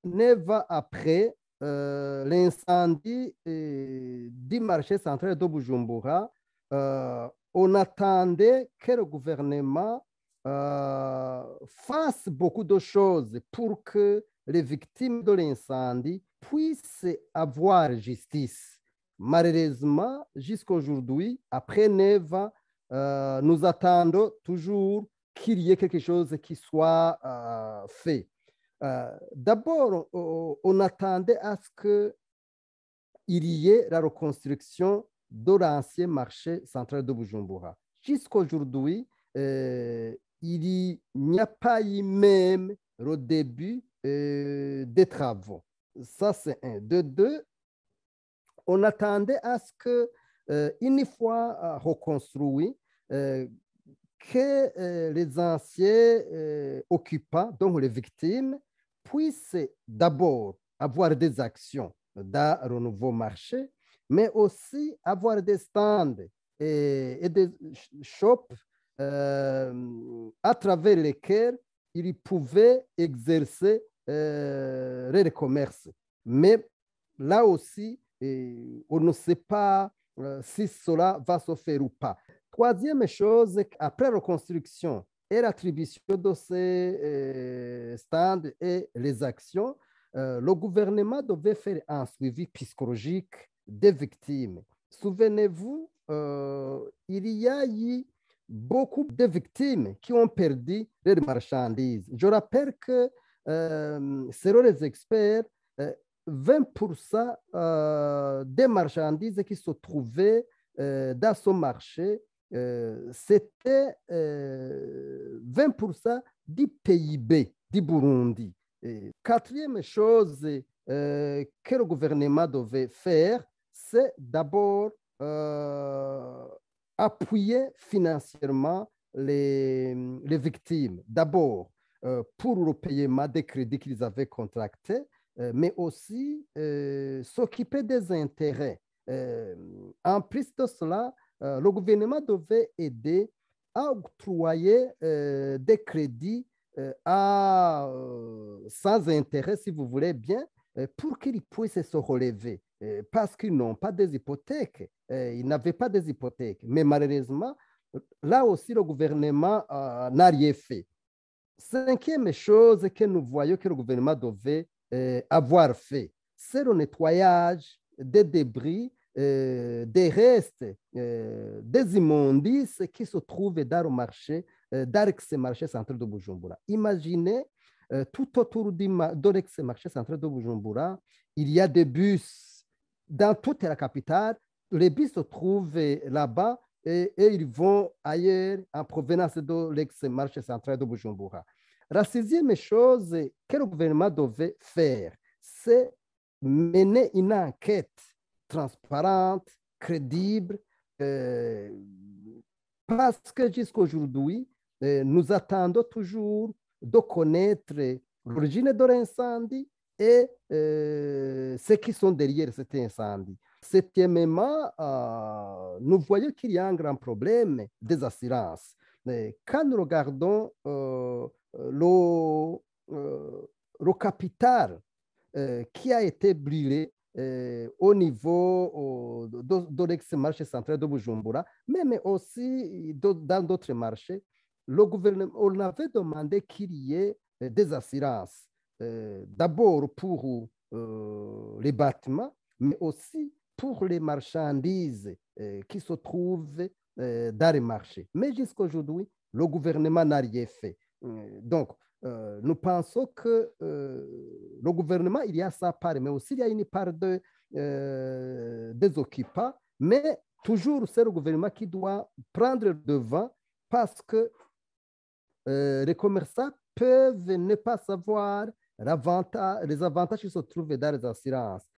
9 ans après l'incendie du marché central de Bujumbura, on attendait que le gouvernement fasse beaucoup de choses pour que les victimes de l'incendie puissent avoir justice. Malheureusement, jusqu'à aujourd'hui, après 9 ans, nous attendons toujours qu'il y ait quelque chose qui soit fait. D'abord, on attendait à ce qu'il y ait la reconstruction de l'ancien marché central de Bujumbura. Jusqu'à aujourd'hui, il n'y a pas eu même le début des travaux. Ça, c'est un. De deux, on attendait à ce que, une fois reconstruit, que les anciens occupants, donc les victimes, puissent d'abord avoir des actions dans le nouveau marché, mais aussi avoir des stands et des shops à travers lesquels ils pouvaient exercer le commerce. Mais là aussi, on ne sait pas si cela va se faire ou pas. Troisième chose, après la reconstruction et l'attribution de ces stands et les actions, le gouvernement devait faire un suivi psychologique des victimes. Souvenez-vous, il y a eu beaucoup de victimes qui ont perdu leurs marchandises. Je rappelle que, selon les experts, 20% des marchandises qui se trouvaient dans ce marché, c'était 20% du PIB du Burundi. Et quatrième chose que le gouvernement devait faire, c'est d'abord appuyer financièrement les victimes. D'abord, pour le paiement des crédits qu'ils avaient contractés, mais aussi s'occuper des intérêts. En plus de cela, le gouvernement devait aider à octroyer des crédits sans intérêt, si vous voulez bien, pour qu'ils puissent se relever, parce qu'ils n'ont pas des hypothèques. Ils n'avaient pas des hypothèques. Mais malheureusement, là aussi, le gouvernement n'a rien fait. Cinquième chose que nous voyons que le gouvernement devait avoir fait, c'est le nettoyage des débris, des restes, des immondices qui se trouvent dans le marché, dans l'ex-marché central de Bujumbura. Imaginez, tout autour de l'ex-marché central de Bujumbura, il y a des bus dans toute la capitale. Les bus se trouvent là-bas et ils vont ailleurs en provenance de l'ex-marché central de Bujumbura. La sixième chose que le gouvernement devait faire, c'est mener une enquête transparente, crédible, parce que jusqu'à aujourd'hui, nous attendons toujours de connaître l'origine de l'incendie et ceux qui sont derrière cet incendie. Septièmement, nous voyons qu'il y a un grand problème des assurances. Quand nous regardons le capital qui a été brûlé au niveau de l'ex-marché central de Bujumbura, mais aussi dans d'autres marchés, le gouvernement, on avait demandé qu'il y ait des assurances, d'abord pour les bâtiments, mais aussi pour les marchandises qui se trouvent dans les marchés. Mais jusqu'à aujourd'hui, le gouvernement n'a rien fait. Donc, nous pensons que le gouvernement, il y a sa part, mais aussi il y a une part des occupants, mais toujours c'est le gouvernement qui doit prendre le devant parce que les commerçants peuvent ne pas savoir les avantages qui se trouvent dans les assurances.